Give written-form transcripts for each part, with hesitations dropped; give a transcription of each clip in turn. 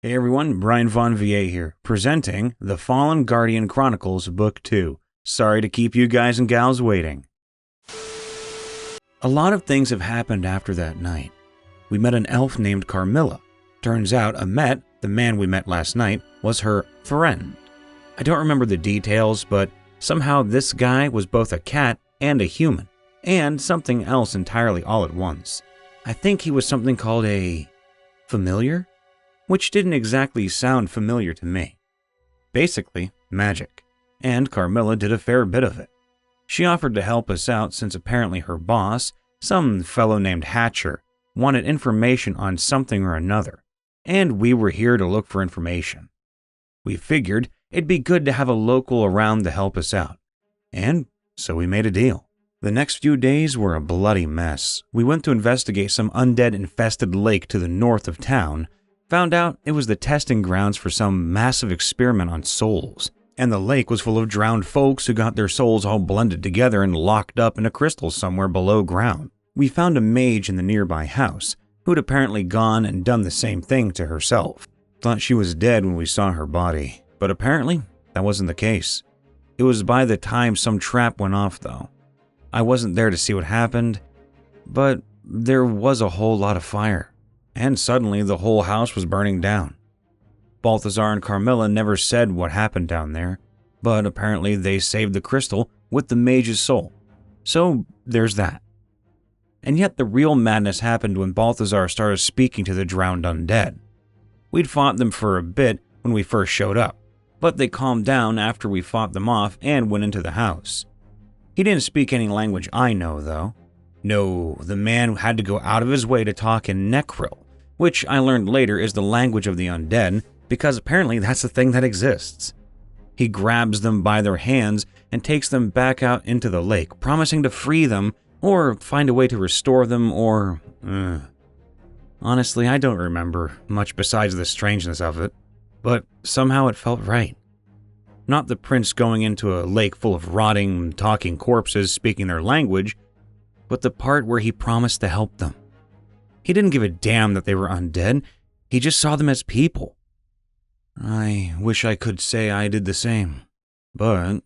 Hey everyone, Brian Von VA here, presenting The Fallen Guardian Chronicles Book 2. Sorry to keep you guys and gals waiting. A lot of things have happened after that night. We met an elf named Carmilla. Turns out Amet, the man we met last night, was her friend. I don't remember the details, but somehow this guy was both a cat and a human, and something else entirely all at once. I think he was something called a familiar? Which didn't exactly sound familiar to me. Basically, magic. And Carmilla did a fair bit of it. She offered to help us out since apparently her boss, some fellow named Hatcher, wanted information on something or another, and we were here to look for information. We figured it'd be good to have a local around to help us out, and so we made a deal. The next few days were a bloody mess. We went to investigate some undead-infested lake to the north of town, found out it was the testing grounds for some massive experiment on souls, and the lake was full of drowned folks who got their souls all blended together and locked up in a crystal somewhere below ground. We found a mage in the nearby house, who'd apparently gone and done the same thing to herself. Thought she was dead when we saw her body, but apparently that wasn't the case. It was by the time some trap went off though. I wasn't there to see what happened, but there was a whole lot of fire. And suddenly the whole house was burning down. Balthazar and Carmilla never said what happened down there, but apparently they saved the crystal with the mage's soul. So there's that. And yet the real madness happened when Balthazar started speaking to the drowned undead. We'd fought them for a bit when we first showed up, but they calmed down after we fought them off and went into the house. He didn't speak any language I know, though. No, the man had to go out of his way to talk in Necril, which I learned later is the language of the undead, because apparently that's a thing that exists. He grabs them by their hands and takes them back out into the lake, promising to free them or find a way to restore them or... Honestly, I don't remember much besides the strangeness of it, but somehow it felt right. Not the prince going into a lake full of rotting, talking corpses speaking their language, but the part where he promised to help them. He didn't give a damn that they were undead, he just saw them as people. I wish I could say I did the same, but,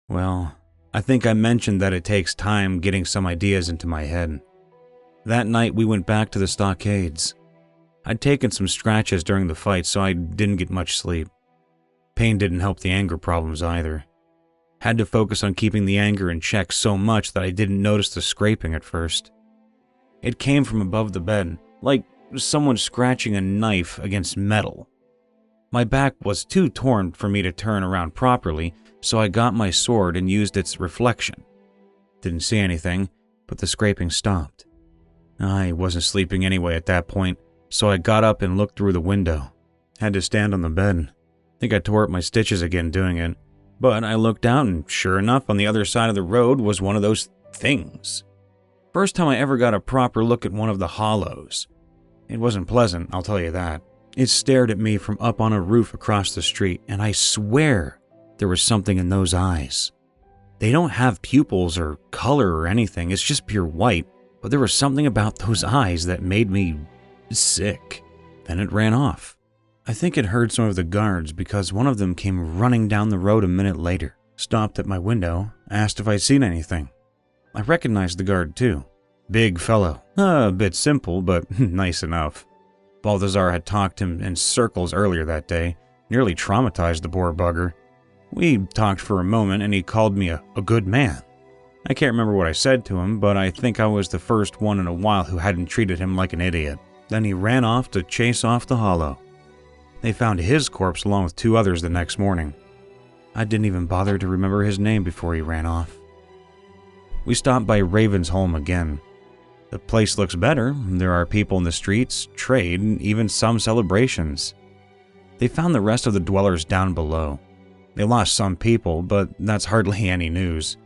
well, I think I mentioned that it takes time getting some ideas into my head. That night we went back to the stockades. I'd taken some scratches during the fight, so I didn't get much sleep. Pain didn't help the anger problems either. Had to focus on keeping the anger in check so much that I didn't notice the scraping at first. It came from above the bed, like someone scratching a knife against metal. My back was too torn for me to turn around properly, so I got my sword and used its reflection. Didn't see anything, but the scraping stopped. I wasn't sleeping anyway at that point, so I got up and looked through the window. Had to stand on the bed. Think I tore up my stitches again doing it. But I looked out and sure enough, on the other side of the road was one of those things. First time I ever got a proper look at one of the hollows. It wasn't pleasant, I'll tell you that. It stared at me from up on a roof across the street, and I swear there was something in those eyes. They don't have pupils or color or anything, it's just pure white, but there was something about those eyes that made me sick. Then it ran off. I think it heard some of the guards because one of them came running down the road a minute later, stopped at my window, asked if I'd seen anything. I recognized the guard too. Big fellow, a bit simple, but nice enough. Balthazar had talked him in circles earlier that day, nearly traumatized the poor bugger. We talked for a moment and he called me a good man. I can't remember what I said to him, but I think I was the first one in a while who hadn't treated him like an idiot. Then he ran off to chase off the hollow. They found his corpse along with 2 others the next morning. I didn't even bother to remember his name before he ran off. We stopped by Raven's home again. The place looks better. There are people in the streets, trade, and even some celebrations. They found the rest of the dwellers down below. They lost some people, but that's hardly any news.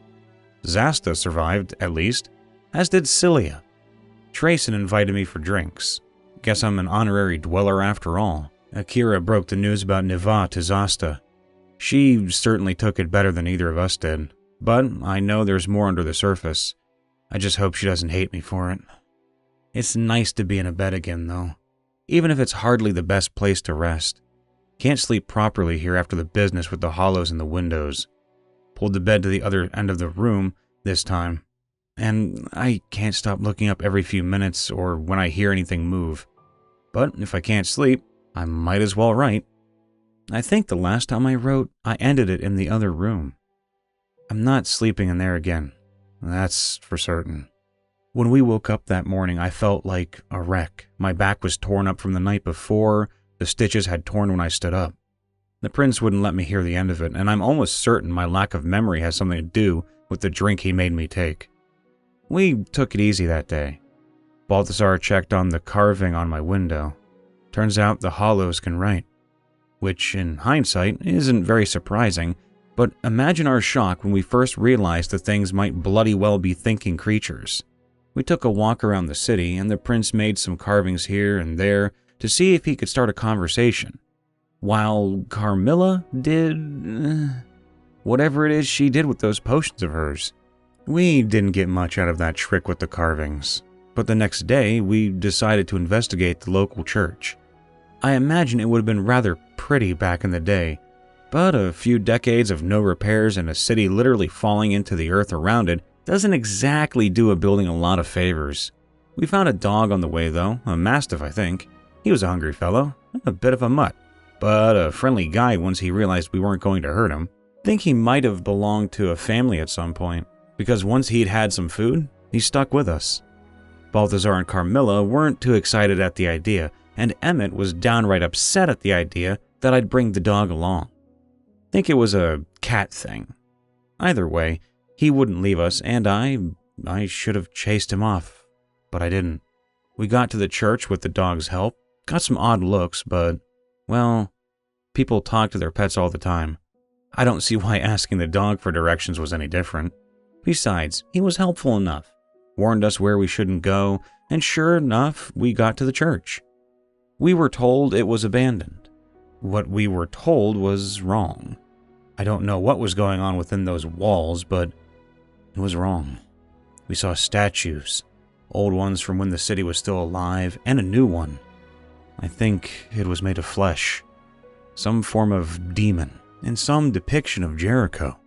Zasta survived, at least, as did Cilia. Trayson invited me for drinks. Guess I'm an honorary dweller after all. Akira broke the news about Niva to Zasta. She certainly took it better than either of us did, but I know there's more under the surface. I just hope she doesn't hate me for it. It's nice to be in a bed again, though. even if it's hardly the best place to rest. Can't sleep properly here after the business with the hollows in the windows. Pulled the bed to the other end of the room this time, and I can't stop looking up every few minutes or when I hear anything move. But if I can't sleep, I might as well write. I think the last time I wrote, I ended it in the other room. I'm not sleeping in there again. That's for certain. When we woke up that morning, I felt like a wreck. My back was torn up from the night before. The stitches had torn when I stood up. The prince wouldn't let me hear the end of it, and I'm almost certain my lack of memory has something to do with the drink he made me take. We took it easy that day. Balthazar checked on the carving on my window. Turns out the hollows can write. Which, in hindsight, isn't very surprising, but imagine our shock when we first realized the things might bloody well be thinking creatures. We took a walk around the city, and the prince made some carvings here and there to see if he could start a conversation, while Carmilla did whatever it is she did with those potions of hers. We didn't get much out of that trick with the carvings, but the next day we decided to investigate the local church. I imagine it would have been rather pretty back in the day, but a few decades of no repairs and a city literally falling into the earth around it doesn't exactly do a building a lot of favors. We found a dog on the way though, a mastiff I think. He was a hungry fellow, a bit of a mutt, but a friendly guy once he realized we weren't going to hurt him. Think he might have belonged to a family at some point, because once he'd had some food, he stuck with us. Balthazar and Carmilla weren't too excited at the idea, and Emmett was downright upset at the idea that I'd bring the dog along. Think it was a cat thing. Either way, he wouldn't leave us, and I should have chased him off, but I didn't. We got to the church with the dog's help, got some odd looks, but, well, people talk to their pets all the time. I don't see why asking the dog for directions was any different. Besides, he was helpful enough, warned us where we shouldn't go, and sure enough, we got to the church. We were told it was abandoned. What we were told was wrong. I don't know what was going on within those walls, but it was wrong. We saw statues, old ones from when the city was still alive, and a new one. I think it was made of flesh, some form of demon, and some depiction of Jericho,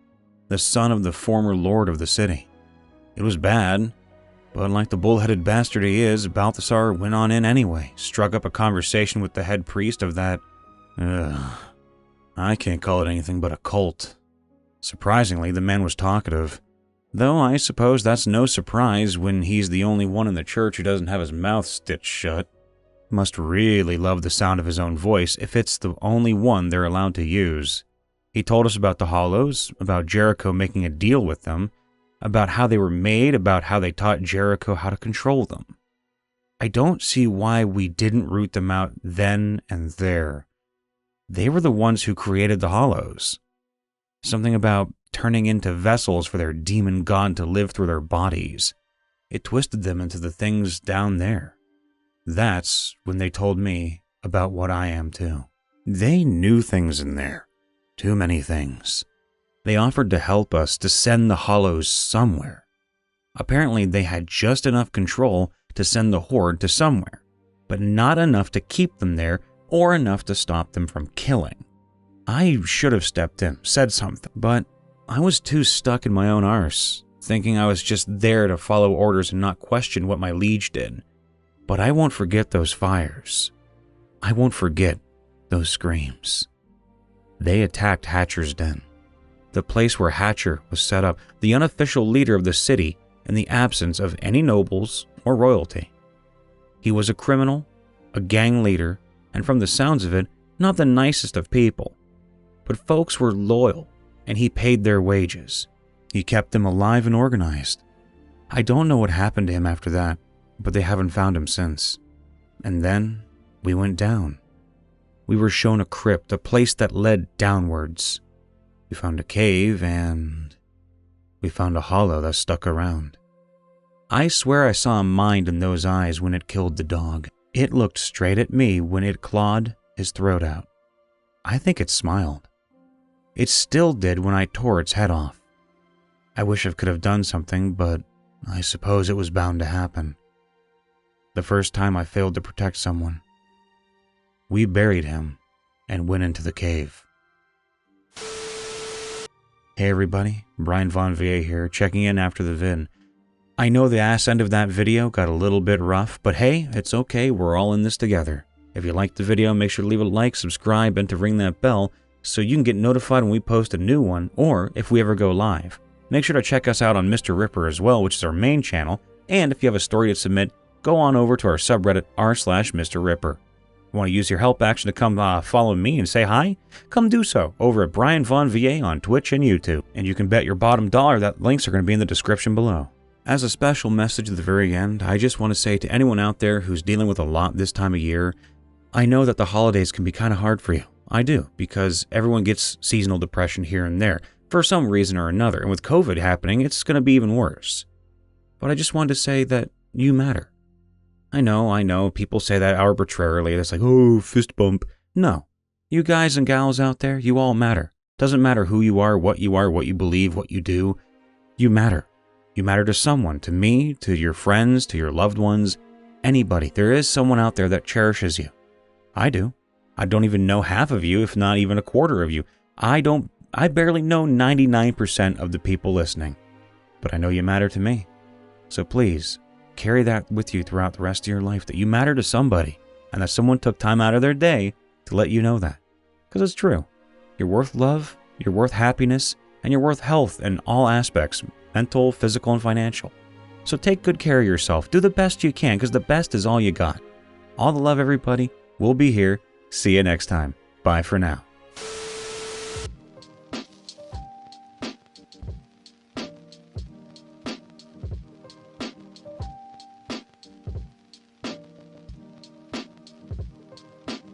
the son of the former lord of the city. It was bad, but like the bull-headed bastard he is, Balthazar went on in anyway, struck up a conversation with the head priest of that, I can't call it anything but a cult. Surprisingly, the man was talkative, though I suppose that's no surprise when he's the only one in the church who doesn't have his mouth stitched shut. Must really love the sound of his own voice if it's the only one they're allowed to use. He told us about the hollows, about Jericho making a deal with them, about how they were made, about how they taught Jericho how to control them. I don't see why we didn't root them out then and there. They were the ones who created the hollows. Something about turning into vessels for their demon god to live through their bodies. It twisted them into the things down there. That's when they told me about what I am too. They knew things in there. Too many things. They offered to help us to send the hollows somewhere. Apparently they had just enough control to send the horde to somewhere, but not enough to keep them there or enough to stop them from killing. I should have stepped in, said something, but I was too stuck in my own arse, thinking I was just there to follow orders and not question what my liege did. But I won't forget those fires. I won't forget those screams. They attacked Hatcher's den, the place where Hatcher was set up, the unofficial leader of the city in the absence of any nobles or royalty. He was a criminal, a gang leader, and from the sounds of it, not the nicest of people. But folks were loyal, and he paid their wages. He kept them alive and organized. I don't know what happened to him after that, but they haven't found him since. And then we went down. We were shown a crypt, a place that led downwards. We found a cave, and we found a hollow that stuck around. I swear I saw a mind in those eyes when it killed the dog. It looked straight at me when it clawed his throat out. I think it smiled. It still did when I tore its head off. I wish I could have done something, but I suppose it was bound to happen. The first time I failed to protect someone, we buried him and went into the cave. Hey everybody, Brian Von VA here, checking in after the vid. I know the ass end of that video got a little bit rough, but hey, it's okay, we're all in this together. If you liked the video, make sure to leave a like, subscribe, and to ring that bell so you can get notified when we post a new one, or if we ever go live. Make sure to check us out on Mr. Ripper as well, which is our main channel, and if you have a story to submit, go on over to our subreddit r/Mr. Ripper. Want to use your help action to come follow me and say hi? Come do so over at Brian Von VA on Twitch and YouTube, and you can bet your bottom dollar that links are going to be in the description below. As a special message at the very end, I just want to say to anyone out there who's dealing with a lot this time of year, I know that the holidays can be kind of hard for you. I do, because everyone gets seasonal depression here and there for some reason or another, and with COVID happening, it's going to be even worse. But I just wanted to say that you matter. I know, people say that arbitrarily. It's like, oh, fist bump. No. You guys and gals out there, you all matter. Doesn't matter who you are, what you believe, what you do. You matter. You matter to someone, to me, to your friends, to your loved ones, anybody. There is someone out there that cherishes you. I do. I don't even know half of you, if not even a quarter of you. I barely know 99% of the people listening. But I know you matter to me. So please, carry that with you throughout the rest of your life, that you matter to somebody, and that someone took time out of their day to let you know that. Because it's true. You're worth love, you're worth happiness, and you're worth health in all aspects, mental, physical, and financial. So take good care of yourself. Do the best you can, because the best is all you got. All the love, everybody. We'll be here. See you next time. Bye for now.